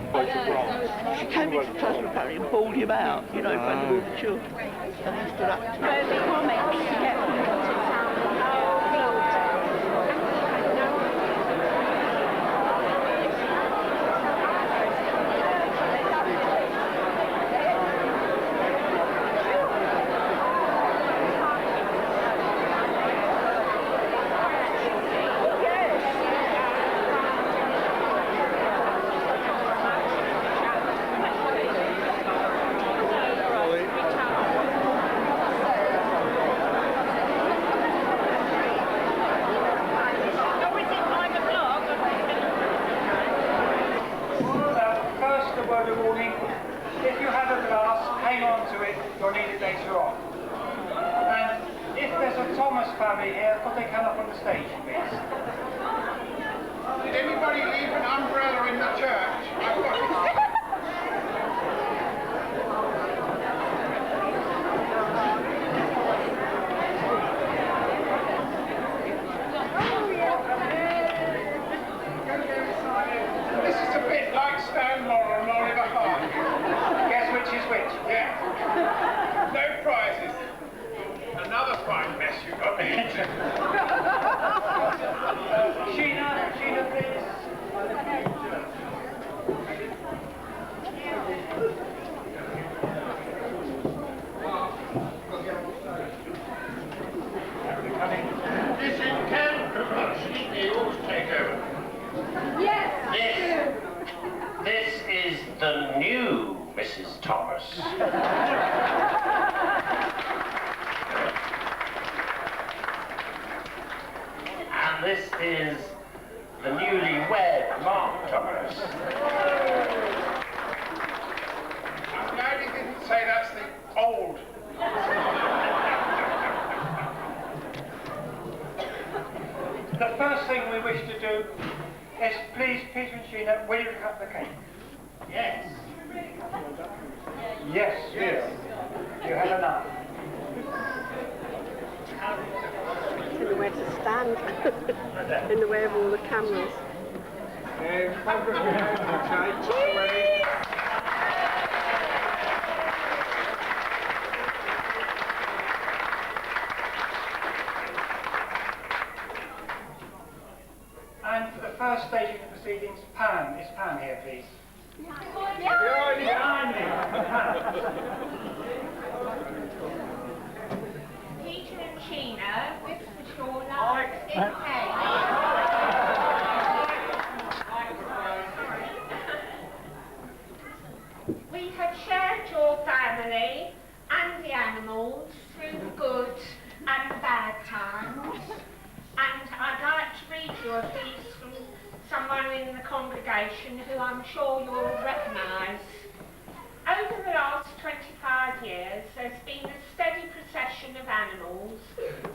She came into the classroom apparently and bawled him out, you know, in front of all the children. And he stood up to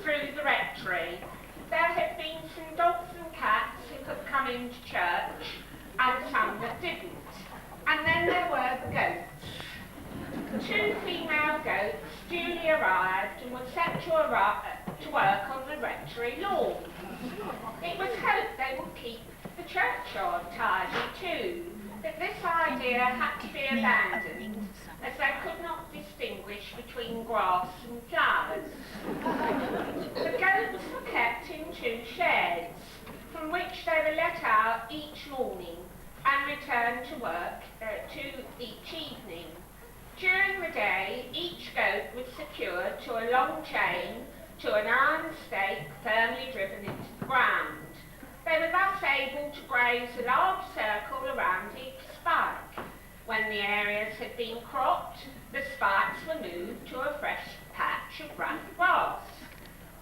through the rectory. There have been some dogs and cats who have come into church and some that didn't. And then there were the goats. 2 female goats duly arrived and were set to work on the rectory lawn. It was hoped they would keep the churchyard tidy too, but this idea had to be abandoned as they could not distinguish between grass and flowers. The goats were kept in 2 sheds, from which they were let out each morning and returned to work each evening. During the day, each goat was secured to a long chain to an iron stake firmly driven into the ground. They were thus able to graze a large circle around each spike. When the areas had been cropped, the spikes were moved to a fresh patch of rough grass.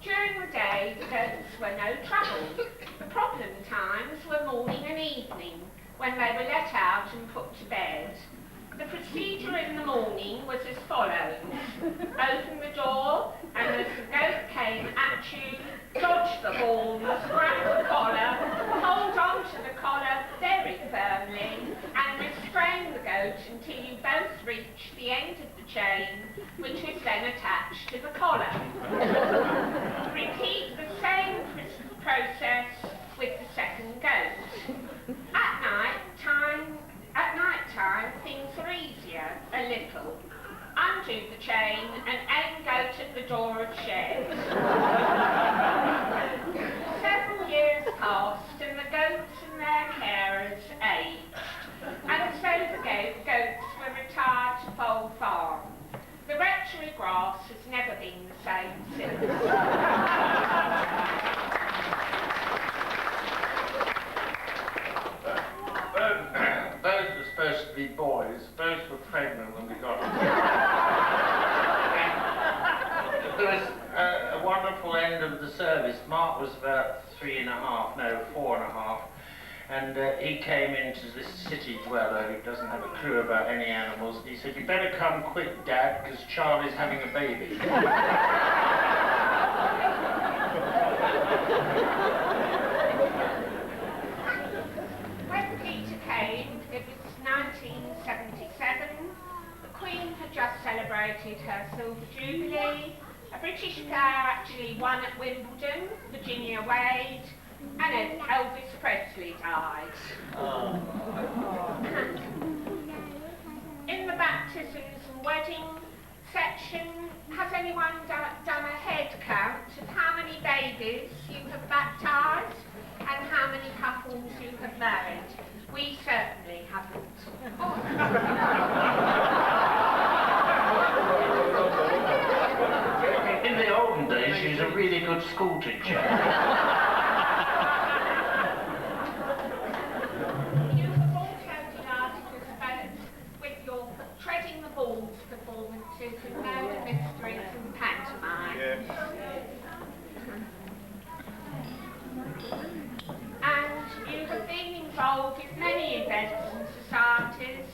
During the day, the goats were no trouble. The problem times were morning and evening, when they were let out and put to bed. The procedure in the morning was as follows. Open the door, and as the goat came at you, dodge the horns, grab the collar, hold on to the collar very firmly, and restrain the goat until you both reach the end of the chain, which is then attached to the collar. Repeat the same process with the second goat. At night chain and aim goat at the door of shed. Several years passed and the goats and their carers aged, and so the goats were retired to Fold Farm. The rectory grass has never been the same since. Those were supposed to be boys. Both were pregnant when we got them. There was a wonderful end of the service. Mark was about 4.5, and he came into this city dweller who doesn't have a clue about any animals. He said, "You better come quick, Dad, because Charlie's having a baby." When Peter came, it was 1977. The Queen had just celebrated her Silver Jubilee. A British player actually won at Wimbledon, Virginia Wade, and Elvis Presley died. In the baptisms and wedding section, has anyone done a head count of how many babies you have baptised and how many couples you have married? We certainly haven't. In the olden days, she was a really good school teacher. You have also delighted us both with your treading the balls performances in Murder Mysteries and Pantomime. Yes. And you have been involved in many events and societies.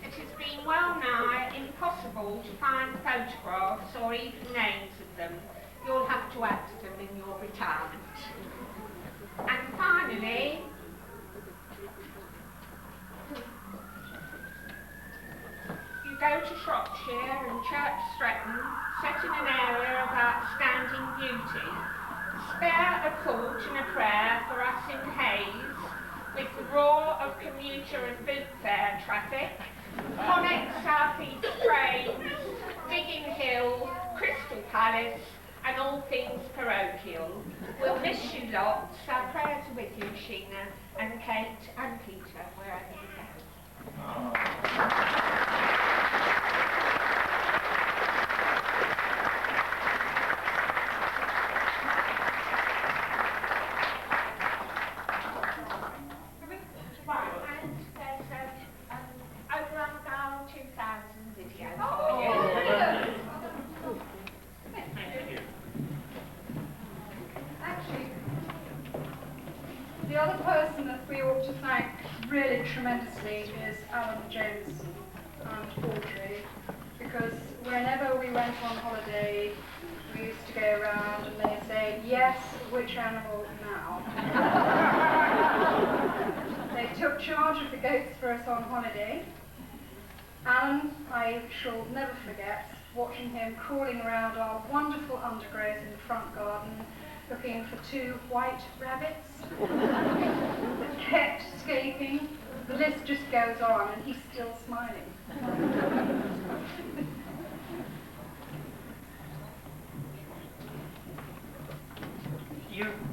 It has been well nigh impossible to find photographs or even names of them. You'll have to add to them in your retirement. And finally, you go to Shropshire and Church Stretton, set in an area of outstanding beauty. Spare a thought and a prayer for us in Hayes, with the roar of commuter and boot fare traffic, Connect South East trains, Digging Hill, Crystal Palace, and all things parochial. We'll miss you lots. Our prayers are with you, Sheena, and Kate, and Peter, wherever you go. The other person that we ought to thank really tremendously is Alan Jones and Audrey, because whenever we went on holiday, we used to go around and they'd say, "Yes, which animal now?" They took charge of the goats for us on holiday. Alan, I shall never forget watching him crawling around our wonderful undergrowth in the front garden, looking for 2 white rabbits that kept escaping. The list just goes on, and he's still smiling.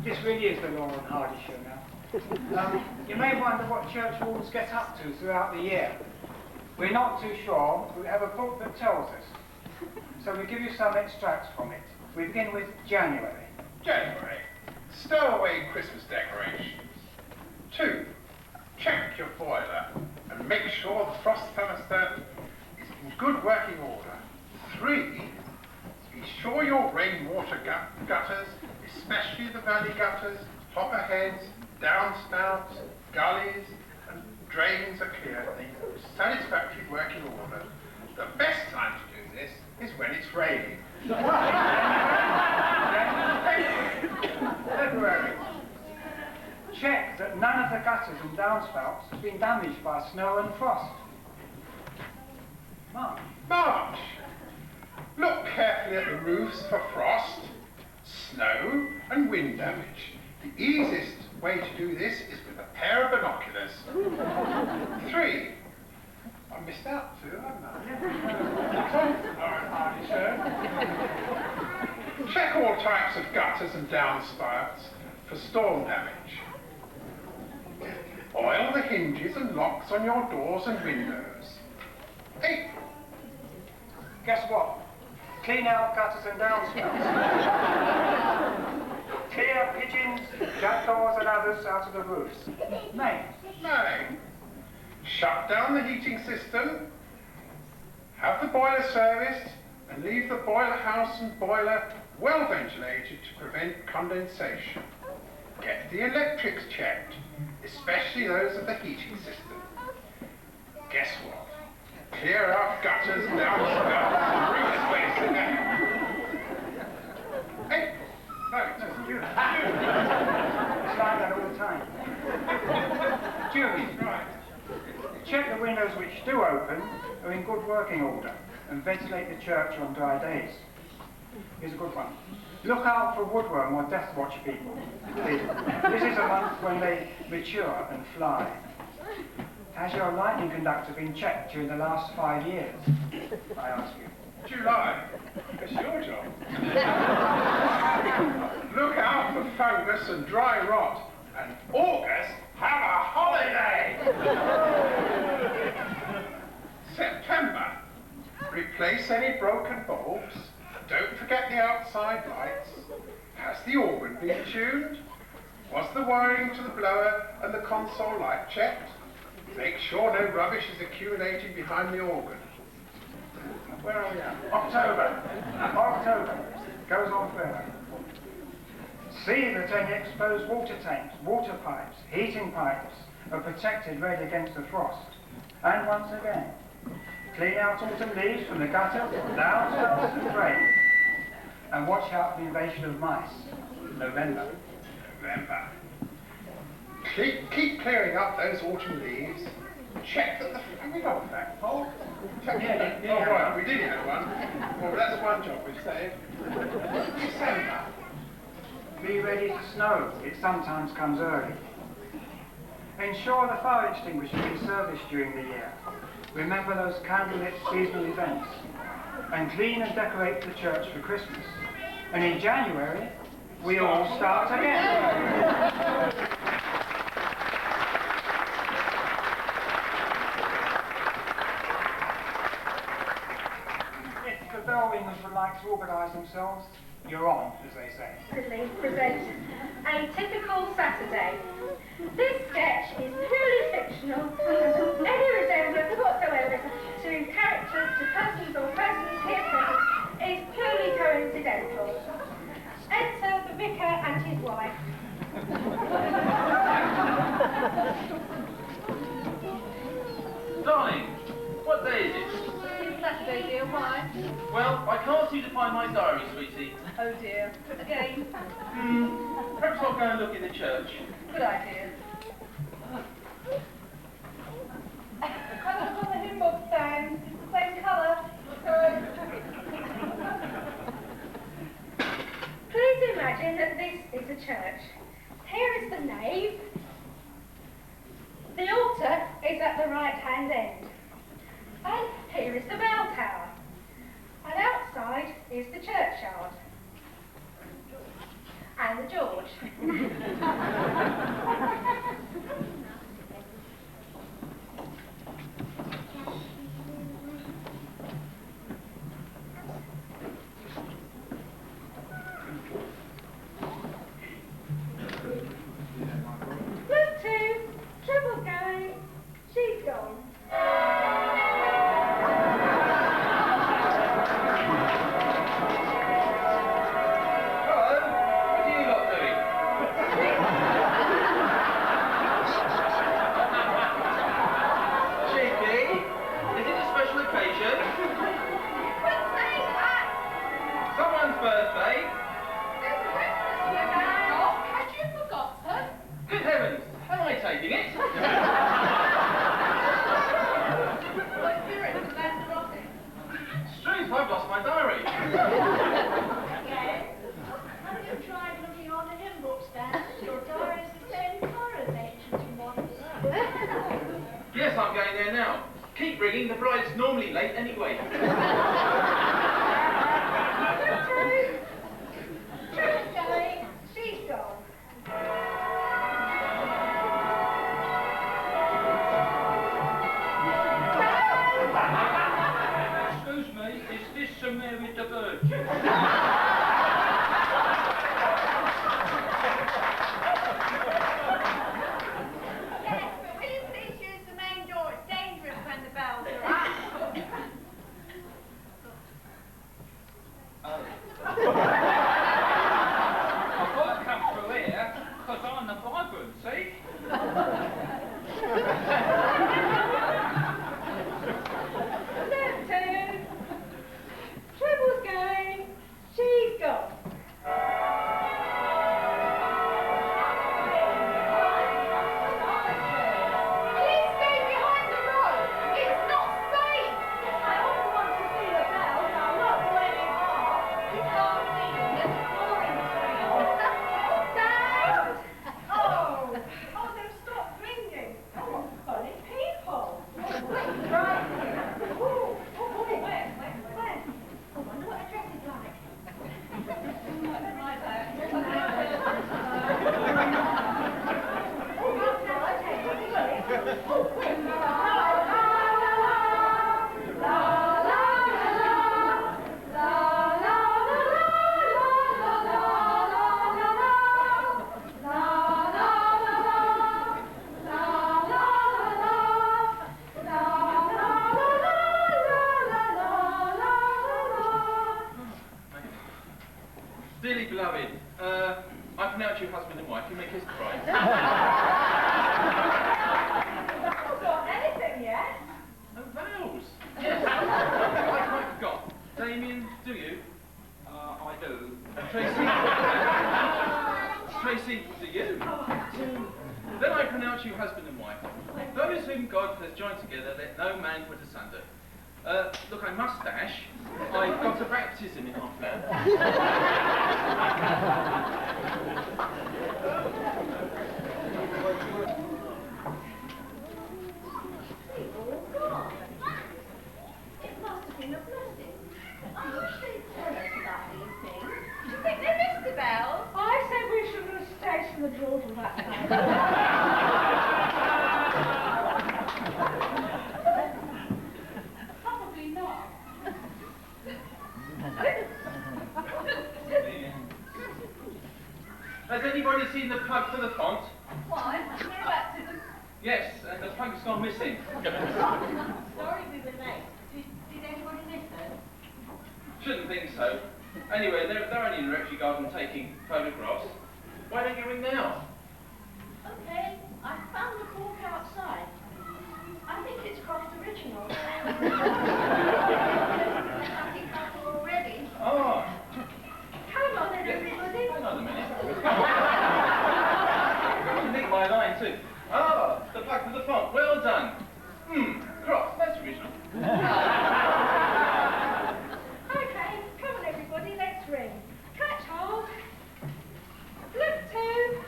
This really is the Laurel and Hardy show now. You may wonder what church wards get up to throughout the year. We're not too sure, but we have a book that tells us. So we give you some extracts from it. We begin with January. January. Stow away Christmas decorations. 2. Check your boiler and make sure the frost thermostat is in good working order. 3. Be sure your rainwater gutters, especially the valley gutters, hopper heads, downspouts, gullies and drains are clear and in satisfactory working order. The best time to do this is when it's raining. February. Check that none of the gutters and downspouts has been damaged by snow and frost. March. March. Look carefully at the roofs for frost, snow and wind damage. The easiest way to do this is with a pair of binoculars. 3. I missed out 2, haven't I? turn. Check all types of gutters and downspouts for storm damage. Oil the hinges and locks on your doors and windows. 8. Guess what? Clean out gutters and downspouts. Clear pigeons, jackdaws and others out of the roofs. 9. 9. Shut down the heating system. Have the boiler serviced and leave the boiler house and boiler well ventilated to prevent condensation. Get the electrics checked, especially those of the heating system. Guess what? Clear out gutters, downspouts, and bring the place again. Hey, no, it's you. It's like that all the time. Julie, Right. check the windows which do open are in good working order and ventilate the church on dry days. Here's a good one. Look out for woodworm or death watch people. This is a month when they mature and fly. Has your lightning conductor been checked during the last 5 years? I ask you. July, it's your job. Look out for fungus and dry rot. And August, have a holiday! September, replace any broken bulbs. Don't forget the outside lights. Has the organ been tuned? Was the wiring to the blower and the console light checked? Make sure no rubbish is accumulating behind the organ. Where are we at? October. October. Goes on forever. See that any exposed water tanks, water pipes, heating pipes are protected ready against the frost. And once again, clean out autumn leaves from the gutter, downspouts and drains. And watch out for the invasion of mice. November. November. Keep clearing up those autumn leaves. Check that the... Have we got a fact poll? Check Yeah, oh, right, we did have one. Well, that's one job we've saved. December. Be ready to snow. It sometimes comes early. Ensure the fire extinguisher is serviced during the year. Remember those candlelit seasonal events. And clean and decorate the church for Christmas. And in January, we all start again. If the bell ringers would like to organise themselves, you're on, as they say. Present a typical Saturday. This sketch is purely fictional, and any resemblance whatsoever to characters, to persons or persons here present is purely coincidental. Enter the vicar and his wife. Darling, what day is it? It's Saturday, dear. Why? Well, I can't seem to find my diary, sweetie. Oh dear. Again. Perhaps I'll go and look in the church. Good idea. Have a look on the hymn book stand. It's the same colour. Please imagine that this is a church. Here is the nave. The altar is at the right-hand end. And here is the bell tower. And outside is the churchyard. And the George. Look two, trouble going, she's gone. Hello, what are you lot doing? Cheeky, is it a special occasion? Someone's birthday? Had you forgotten? Good heavens, am I taking it? Like you're in Lanzarote. Strange, I've lost my diary. Again, have you tried looking on the hymn book stand? Your diary's the same colour as ancient ones. Yes, I'm going there now. Keep ringing, the bride's normally late anyway. man with the Sunday. Look, I must dash. I've got a baptism in half an hour. It must have been a blessing. I wish they'd tell us about these things. Do you think they missed the bells? I said we should have stayed from the draw till that time. Probably not. Has anybody seen the plug for the font? Why? No baptism. Yes, and the plug's gone missing. Sorry we were late. Did anybody miss it? Shouldn't think so. Anyway, they're only in the rectory garden taking photographs. Why don't you ring now? Okay, I found the cork outside. I think it's crossed original. Happy couple already. Oh, Come on then, everybody. hang on a minute. You nicked my line too. Ah, the plug for the font. Well done. Cross. That's original. Okay, come on everybody, let's ring. Catch hold. Look two.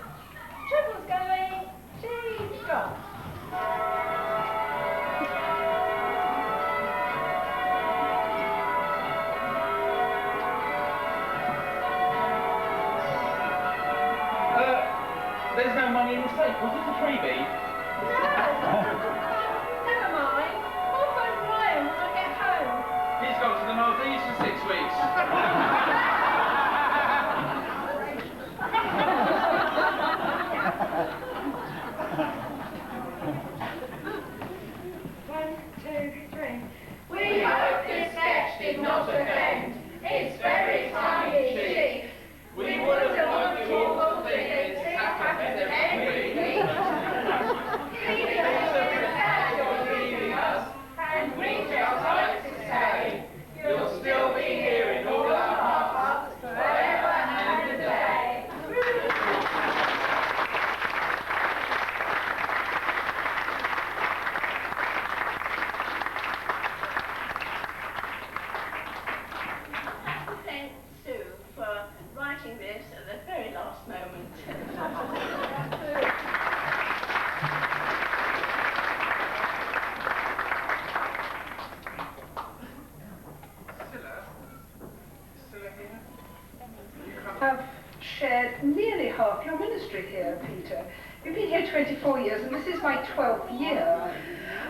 Triple's going. She's gone. There's no money in the safe. Was it a freebie? No. Never mind. I'll phone Ryan when I get home. He's gone to the Maldives for 6 weeks. 1, 2, 3. We hope this sketch did not offend. It's very tongue-in-cheek. We would have loved you all to think it happens every week. Please understand you're leaving us, and we just like to say you'll still be here in all our hearts forever and a day. Thank Sue for writing this at the very last moment. Have shared nearly half your ministry here, Peter. You've been here 24 years, and this is my 12th year.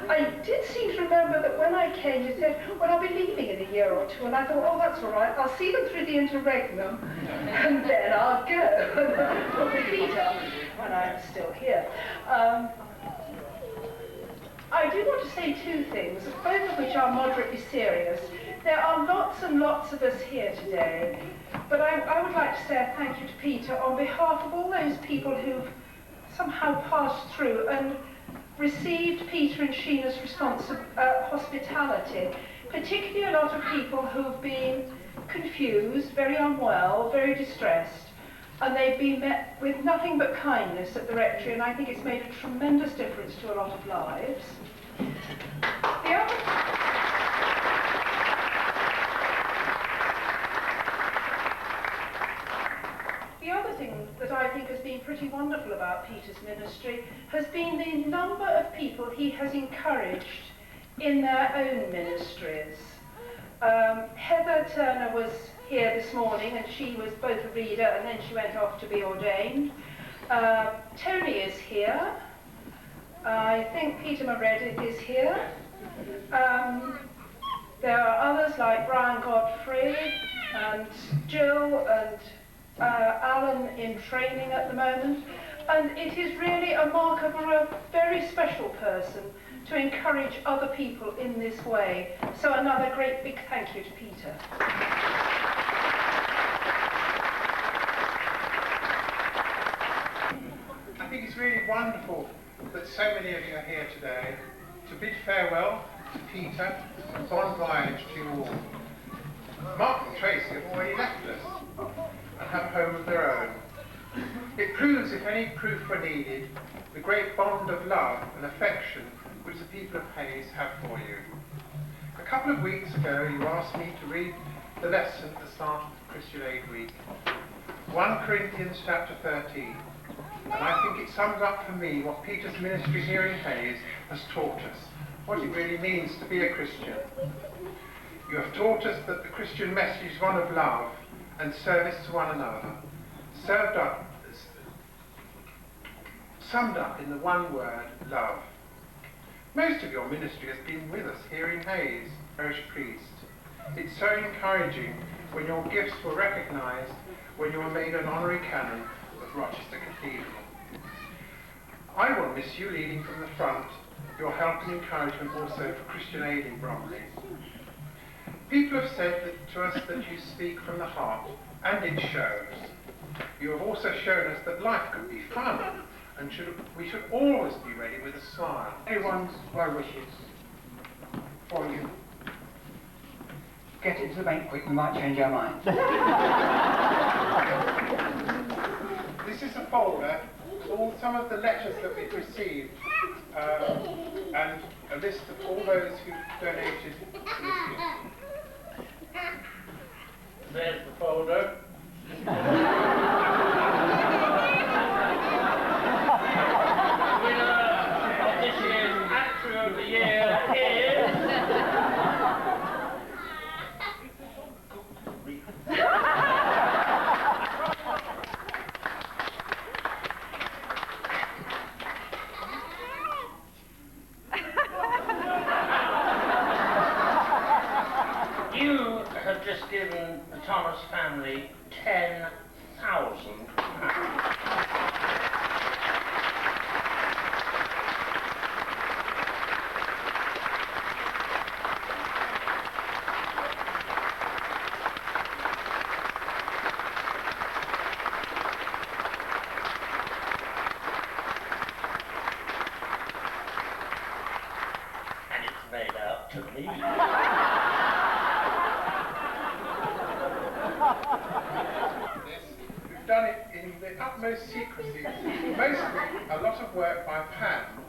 I did seem to remember that when I came, you said, well, I'll be leaving in a year or two, and I thought, oh, that's all right. I'll see them through the interregnum, and then I'll go. Put my feet up when I'm still here. I do want to say two things, both of which are moderately serious. There are lots and lots of us here today, but I would like to say a thank you to Peter on behalf of all those people who've somehow passed through and received Peter and Sheena's hospitality, particularly a lot of people who've been confused, very unwell, very distressed, and they've been met with nothing but kindness at the rectory, and I think it's made a tremendous difference to a lot of lives. The other thing that I think has been pretty wonderful about Peter's ministry has been the number of people he has encouraged in their own ministries. Heather Turner was here this morning, and she was both a reader and then she went off to be ordained. Tony is here. I think Peter Meredith is here. There are others like Brian Godfrey and Jill and Alan in training at the moment. And it is really a mark of a very special person to encourage other people in this way. So another great big thank you to Peter. I think it's really wonderful that so many of you are here today to bid farewell to Peter and bon voyage to you all. Mark and Tracy have already left us and have a home of their own. It proves, if any proof were needed, the great bond of love and affection which the people of Hayes have for you. A couple of weeks ago, you asked me to read the lesson at the start of the Christian Aid Week, 1 Corinthians chapter 13. And I think it sums up for me what Peter's ministry here in Hayes has taught us, what it really means to be a Christian. You have taught us that the Christian message is one of love and service to one another, summed up in the one word, love. Most of your ministry has been with us here in Hayes, parish priest. It's so encouraging when your gifts were recognised when you were made an honorary canon of Rochester Cathedral. I will miss you leading from the front, your help and encouragement also for Christian Aid in Bromley. People have said to us that you speak from the heart, and it shows. You have also shown us that life can be fun, and we should always be ready with a smile. Everyone's well wishes for you. Get into the bank quick, we might change our minds. This is a folder with some of the letters that we've received, and a list of all those who donated to this gift. There's the folder. Winner of this year's Actor of the Year is... You have just given the Thomas family £10,000. And it's made out to me. We've done it in the utmost secrecy, mostly a lot of work by Pam,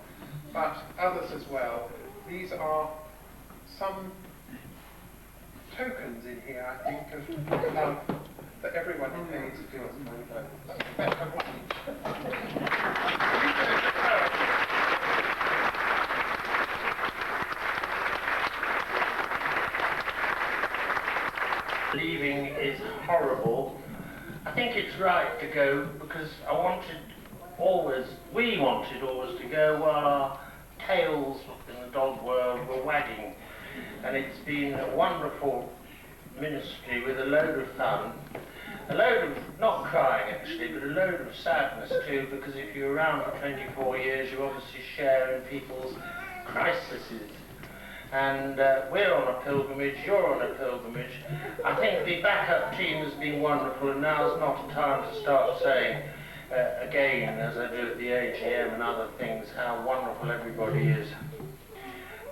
but others as well. These are some tokens in here, I think, of love that everyone in Hayes feels. Leaving is horrible. I think it's right to go because we wanted always to go while our tails in the dog world were wagging. And it's been a wonderful ministry with a load of fun, a load of, not crying actually, but a load of sadness too, because if you're around for 24 years, you obviously share in people's crises. And we're on a pilgrimage, you're on a pilgrimage. I think the backup team has been wonderful, and now's not a time to start saying again, as I do at the AGM and other things, how wonderful everybody is.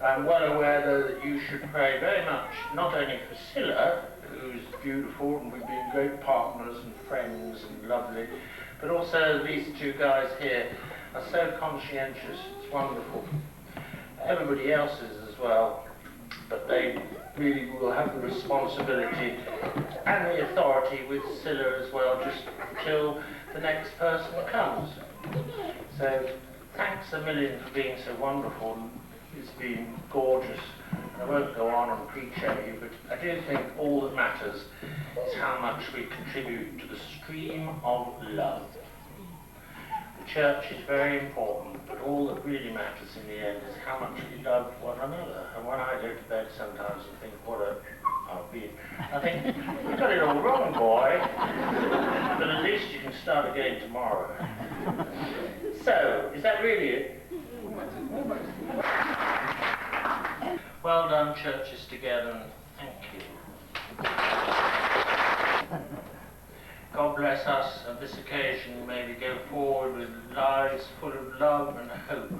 I'm well aware, though, that you should pray very much, not only for Scylla, who's beautiful, and we've been great partners and friends and lovely, but also these two guys here are so conscientious, it's wonderful. Everybody else is as well, but they really will have the responsibility and the authority with Scylla as well, just till the next person comes. So thanks a million for being so wonderful. It's been gorgeous. I won't go on and preach at you, but I do think all that matters is how much we contribute to the stream of love. The church is very important, but all that really matters in the end is how much we love one another. And when I go to bed sometimes and think, I think, you got it all wrong, boy. But at least you can start again tomorrow. So, is that really it? Well done, churches together, and thank you. God bless us on this occasion. May we go forward with lives full of love and hope.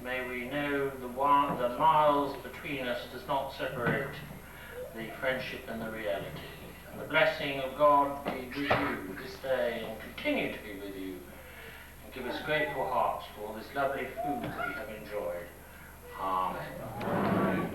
May we know the miles between us does not separate the friendship and the reality. And the blessing of God be with you this day and continue to be with you. And give us grateful hearts for all this lovely food that we have enjoyed. Amen.